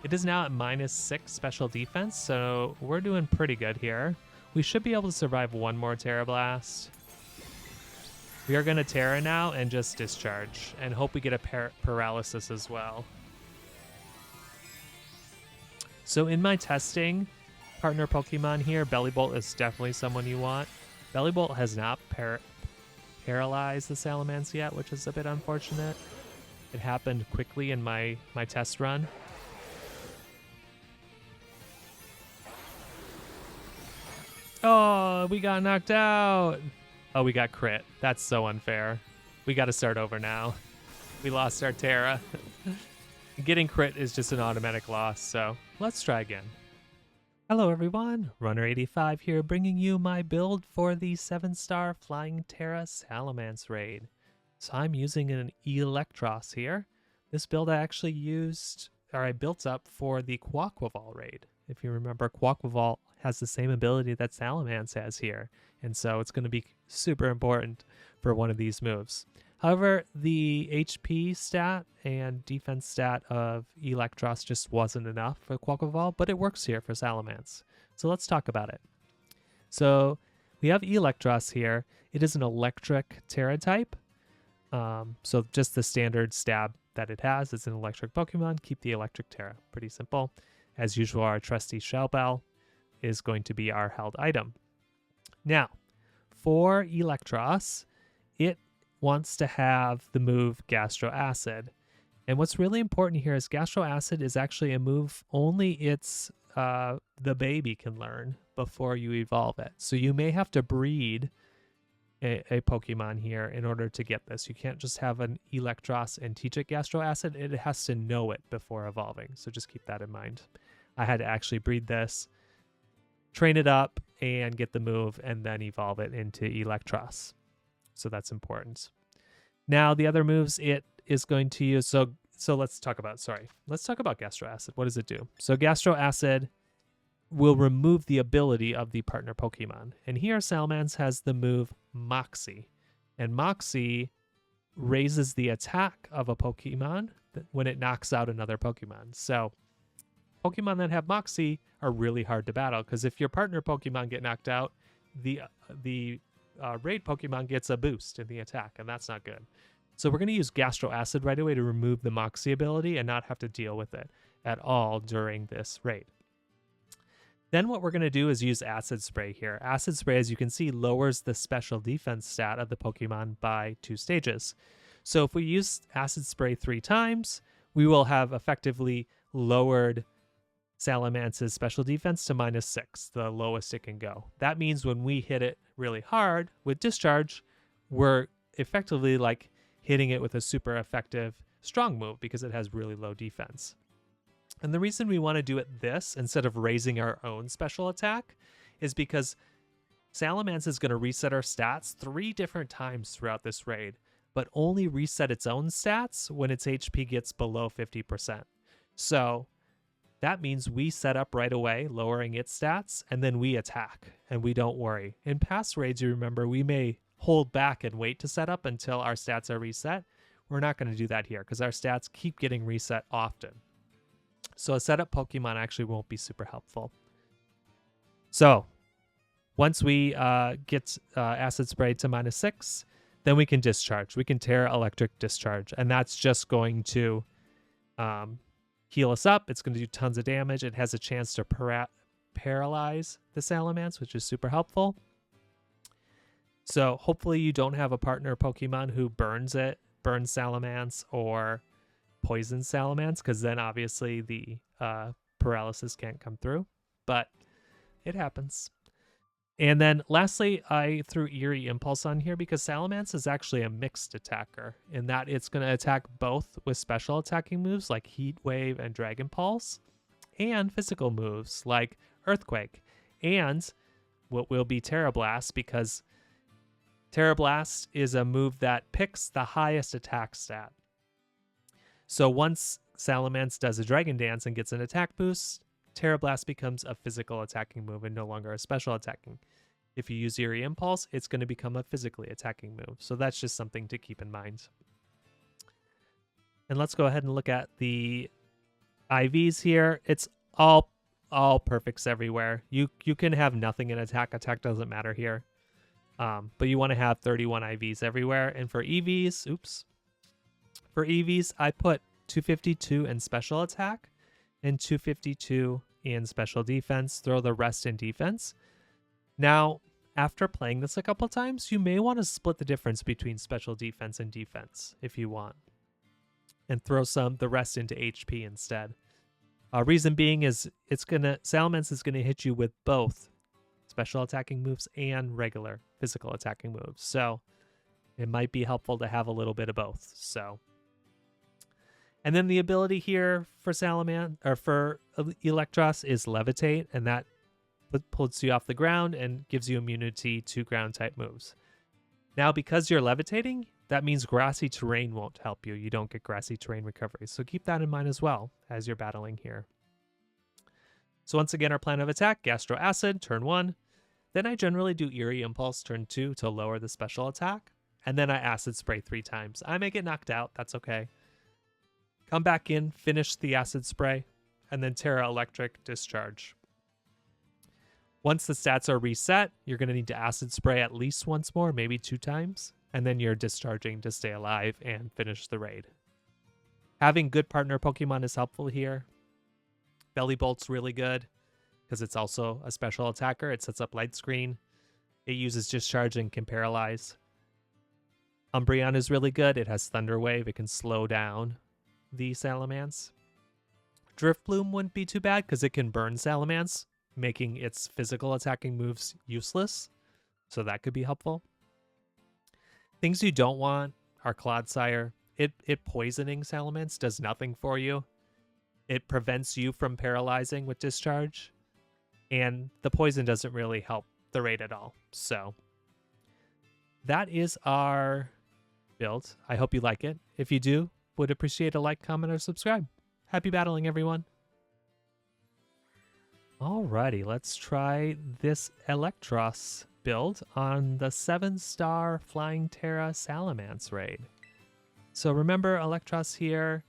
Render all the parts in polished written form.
It is now at -6 special defense, so we're doing pretty good here. We should be able to survive one more Tera Blast. We are going to Tera now and just Discharge, and hope we get a Paralysis as well. So in my testing, partner Pokemon here, Bellibolt is definitely someone you want. Bellibolt has not paralyzed the Salamance yet, which is a bit unfortunate. It happened quickly in my test run. Oh, we got knocked out. Oh, we got crit. That's so unfair. We got to start over now. We lost our Tera. Getting crit is just an automatic loss, so let's try again. Hello everyone, Runner85 here, bringing you my build for the 7-star Flying Tera Salamance raid. So I'm using an Eelektross here. This build I actually I built up for the Quaquaval raid. If you remember, Quaquaval has the same ability that Salamance has here, and so it's going to be super important for one of these moves. However, the HP stat and defense stat of Eelektross just wasn't enough for Quaquaval, but it works here for Salamance. So let's talk about it. So we have Eelektross here. It is an electric Tera type. So just the standard stab that it has. It's an electric Pokemon. Keep the electric Tera. Pretty simple. As usual, our trusty Shell Bell is going to be our held item. Now, for Eelektross, it wants to have the move Gastro Acid. And what's really important here is Gastro Acid is actually a move only the baby can learn before you evolve it. So you may have to breed a Pokemon here in order to get this. You can't just have an Eelektross and teach it Gastro Acid. It has to know it before evolving. So just keep that in mind. I had to actually breed this, train it up, and get the move, and then evolve it into Eelektross. So that's important. Now the other moves it is going to use. So let's talk about Gastro Acid. What does it do? So Gastro Acid will remove the ability of the partner Pokemon. And here Salamance has the move Moxie. And Moxie raises the attack of a Pokemon when it knocks out another Pokemon. So Pokemon that have Moxie are really hard to battle, because if your partner Pokemon get knocked out, the raid Pokemon gets a boost in the attack, and that's not good. So we're going to use Gastro Acid right away to remove the Moxie ability and not have to deal with it at all during this raid. Then what we're going to do is use Acid Spray here. Acid Spray, as you can see, lowers the special defense stat of the Pokemon by 2 stages. So if we use Acid Spray 3 times, we will have effectively lowered Salamance's special defense to -6, the lowest it can go. That means when we hit it really hard with Discharge, we're effectively like hitting it with a super effective strong move because it has really low defense. And the reason we want to do it this instead of raising our own special attack is because Salamance is going to reset our stats 3 different times throughout this raid, but only reset its own stats when its HP gets below 50%. So that means we set up right away, lowering its stats, and then we attack, and we don't worry. In past raids, you remember, we may hold back and wait to set up until our stats are reset. We're not going to do that here because our stats keep getting reset often. So a setup Pokemon actually won't be super helpful. So once we get Acid Spray to -6, then we can Discharge. We can Tera Electric Discharge, and that's just going to heal us up. It's going to do tons of damage. It has a chance to paralyze the Salamance, which is super helpful. So hopefully you don't have a partner Pokemon who burns Salamance or poisons Salamance, because then obviously the paralysis can't come through, but it happens. And then lastly, I threw Eerie Impulse on here because Salamance is actually a mixed attacker in that it's going to attack both with special attacking moves like Heat Wave and Dragon Pulse, and physical moves like Earthquake, and what will be Tera Blast, because Tera Blast is a move that picks the highest attack stat. So once Salamance does a Dragon Dance and gets an attack boost, Tera Blast becomes a physical attacking move and no longer a special attacking. If you use Eerie Impulse, it's going to become a physically attacking move. So that's just something to keep in mind. And let's go ahead and look at the IVs here, it's all perfects everywhere. You can have nothing in attack. Attack doesn't matter here. But you want to have 31 IVs everywhere. And for EVs, for EVs, I put 252 in special attack and 252 in special defense. Throw the rest in defense. Now, after playing this a couple times, you may want to split the difference between special defense and defense if you want, and throw the rest into HP instead. Reason being is Salamance is gonna hit you with both special attacking moves and regular physical attacking moves. So it might be helpful to have a little bit of both. So, and then the ability here for Salamance or for Eelektross is Levitate, and that pulls you off the ground and gives you immunity to ground type moves. Now, because you're levitating, that means grassy terrain won't help you. You don't get grassy terrain recovery. So keep that in mind as well as you're battling here. So once again, our plan of attack, Gastro Acid, turn 1. Then I generally do Eerie Impulse, turn 2 to lower the special attack. And then I Acid Spray 3 times. I may get knocked out. That's okay. Come back in, finish the Acid Spray, and then Tera Electric Discharge. Once the stats are reset, you're going to need to Acid Spray at least once more, maybe 2 times. And then you're discharging to stay alive and finish the raid. Having good partner Pokemon is helpful here. Belly Bolt's really good because it's also a special attacker. It sets up Light Screen. It uses Discharge and can paralyze. Umbreon is really good. It has Thunder Wave. It can slow down the Salamance. Drift Bloom wouldn't be too bad because it can burn Salamance, making its physical attacking moves useless. So that could be helpful. Things you don't want are Clodsire. It poisoning Salamance does nothing for you. It prevents you from paralyzing with Discharge. And the poison doesn't really help the raid at all. So that is our build. I hope you like it. If you do, would appreciate a like, comment, or subscribe. Happy battling, everyone. Alrighty, let's try this Eelektross build on the 7-star Flying Tera Salamance raid. So remember, Eelektross here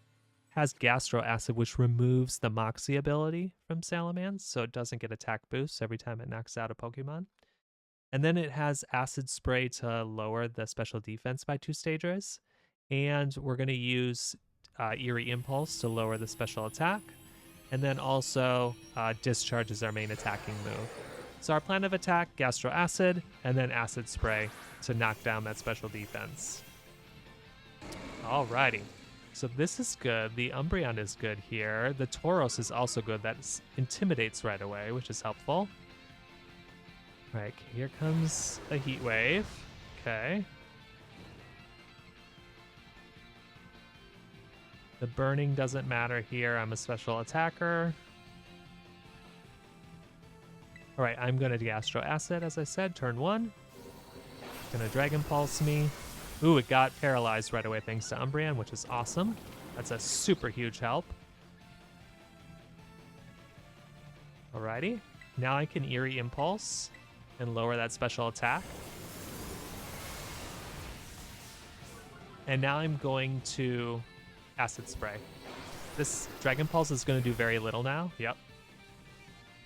has Gastro Acid, which removes the Moxie ability from Salamance, so it doesn't get attack boosts every time it knocks out a Pokemon. And then it has Acid Spray to lower the special defense by 2 stages. And we're going to use Eerie Impulse to lower the special attack. And then also Discharge is our main attacking move. So our plan of attack, Gastro Acid, and then Acid Spray to knock down that special defense. Alrighty. So this is good. The Umbreon is good here. The Tauros is also good. That intimidates right away, which is helpful. All right, here comes a Heat Wave. Okay. The burning doesn't matter here. I'm a special attacker. All right, I'm going to Gastro Acid, as I said, turn 1. Going to Dragon Pulse me. Ooh, it got paralyzed right away thanks to Umbreon, which is awesome. That's a super huge help. Alrighty. Now I can Eerie Impulse and lower that special attack. And now I'm going to Acid Spray. This Dragon Pulse is going to do very little now. Yep.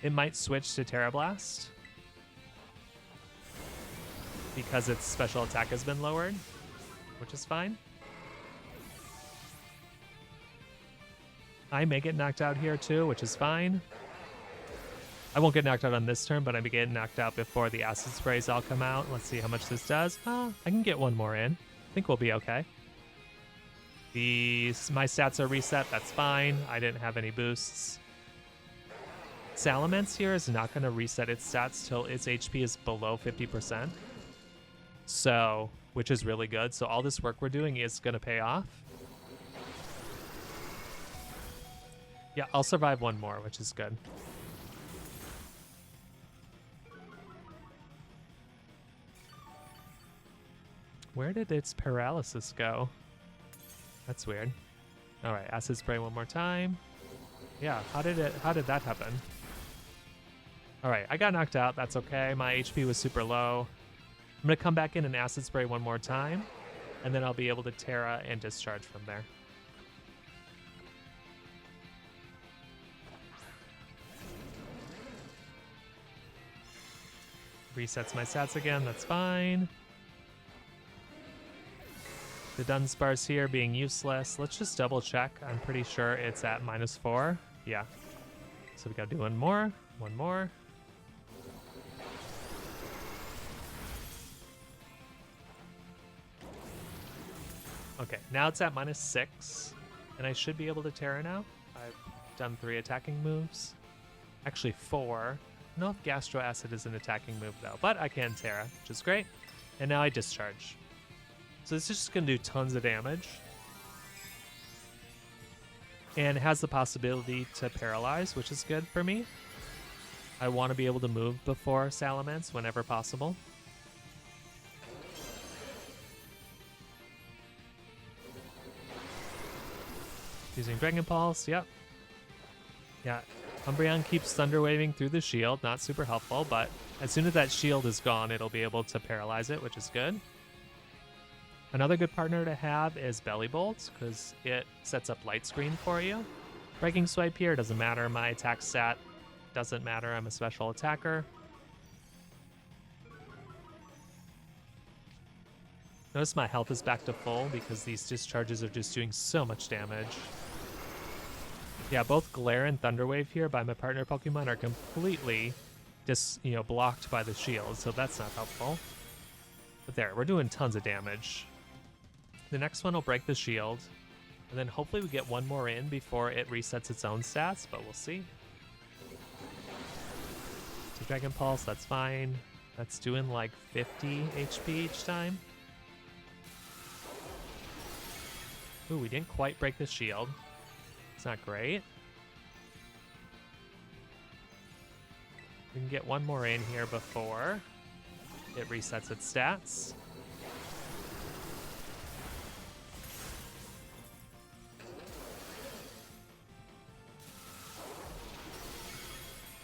It might switch to Tera Blast because its special attack has been lowered, which is fine. I may get knocked out here too, which is fine. I won't get knocked out on this turn, but I may get knocked out before the Acid Sprays all come out. Let's see how much this does. I can get one more in. I think we'll be okay. My stats are reset. That's fine. I didn't have any boosts. Salamance here is not going to reset its stats till its HP is below 50%. So, which is really good. So all this work we're doing is going to pay off. Yeah, I'll survive one more, which is good. Where did its paralysis go? That's weird. All right, Acid Spray one more time. Yeah, how did that happen? All right, I got knocked out. That's okay. My HP was super low. I'm going to come back in and Acid Spray one more time, and then I'll be able to Tera and Discharge from there. Resets my stats again, that's fine. The Dunsparce here being useless. Let's just double check. I'm pretty sure it's at -4. Yeah. So we gotta do one more. One more. Okay, now it's at -6. And I should be able to Tera now. I've done 3 attacking moves. Actually 4. I don't know if Gastro Acid is an attacking move though, but I can Tera, which is great. And now I Discharge. So this is just going to do tons of damage. And it has the possibility to paralyze, which is good for me. I want to be able to move before Salamance whenever possible. Using Dragon Pulse, yep. Yeah, Umbreon keeps Thunder Waving through the shield, not super helpful, but as soon as that shield is gone, it'll be able to paralyze it, which is good. Another good partner to have is Belly Bolt, because it sets up Light Screen for you. Breaking Swipe here doesn't matter, my attack stat doesn't matter, I'm a special attacker. Notice my health is back to full because these discharges are just doing so much damage. Yeah, both Glare and Thunder Wave here by my partner Pokemon are completely just, blocked by the shield, so that's not helpful. But there, we're doing tons of damage. The next one will break the shield, and then hopefully we get one more in before it resets its own stats, but we'll see. So Dragon Pulse, that's fine. That's doing like 50 HP each time. Ooh, we didn't quite break the shield. It's not great. We can get one more in here before it resets its stats.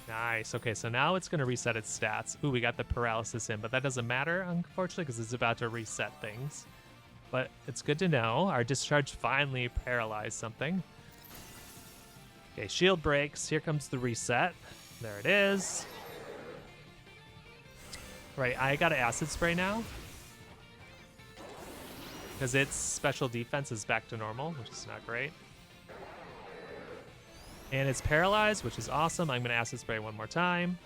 Nice. Okay, so now it's going to reset its stats. Ooh, we got the paralysis in, but that doesn't matter, unfortunately, because it's about to reset things. But it's good to know. Our Discharge finally paralyzed something. Okay, shield breaks. Here comes the reset. There it is. Right, I got an Acid Spray now. Because its special defense is back to normal, which is not great. And it's paralyzed, which is awesome. I'm going to Acid Spray one more time.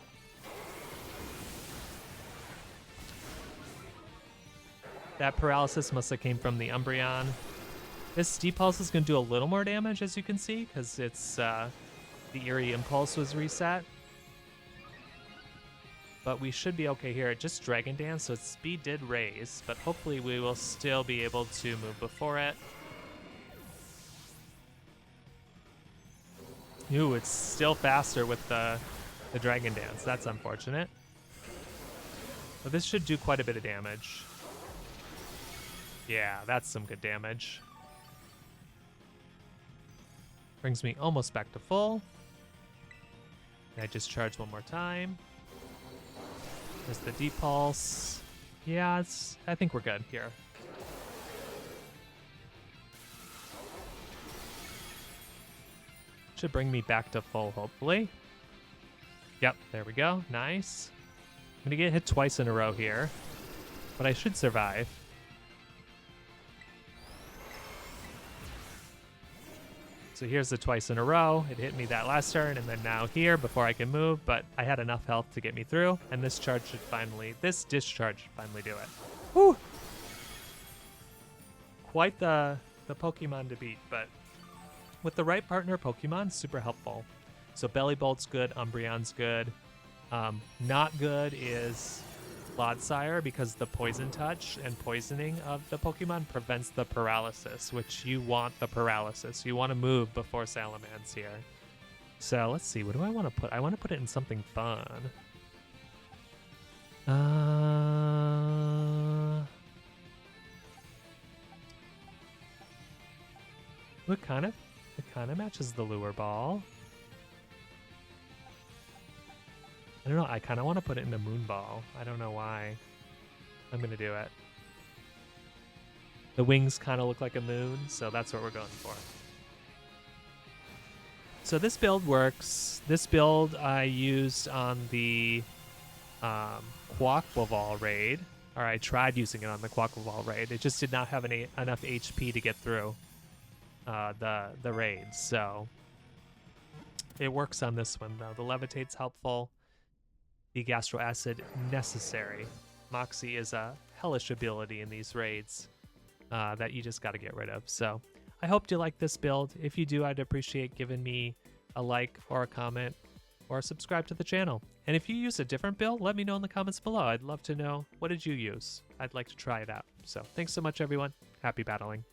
That paralysis must have came from the Umbreon. This Depulse is going to do a little more damage, as you can see, because it's the Eerie Impulse was reset. But we should be okay here. It just Dragon Dance, so its speed did raise, but hopefully we will still be able to move before it. Ooh, it's still faster with the Dragon Dance. That's unfortunate. But this should do quite a bit of damage. Yeah, that's some good damage. Brings me almost back to full. And I Discharge one more time. There's the Depulse. Yeah, I think we're good here. Should bring me back to full, hopefully. Yep, there we go. Nice. I'm gonna get hit twice in a row here, but I should survive. So here's the twice in a row. It hit me that last turn, and then now here before I can move, but I had enough health to get me through, and this Discharge should finally do it. Woo! Quite the Pokemon to beat, but with the right partner Pokemon, super helpful. So Belly Bolt's good, Umbreon's good. Not good is Clodsire, because the Poison Touch and poisoning of the Pokemon prevents the paralysis, which you want the paralysis. You want to move before Salamance here. So let's see, what do I want to put? I want to put it in something fun. It kind of matches the Lure Ball. I don't know, I kind of want to put it in the Moon Ball. I don't know why. I'm going to do it. The wings kind of look like a moon, so that's what we're going for. So this build works. This build I used on the Quaquaval raid, or I tried using it on the Quaquaval raid. It just did not have enough HP to get through the raids, so it works on this one though. The Levitate's helpful. The Gastro Acid necessary. Moxie is a hellish ability in these raids that you just got to get rid of. So I hope you like this build. If you do, I'd appreciate giving me a like or a comment or subscribe to the channel. And if you use a different build, let me know in the comments below. I'd love to know, what did you use? I'd like to try it out. So thanks so much, everyone. Happy battling.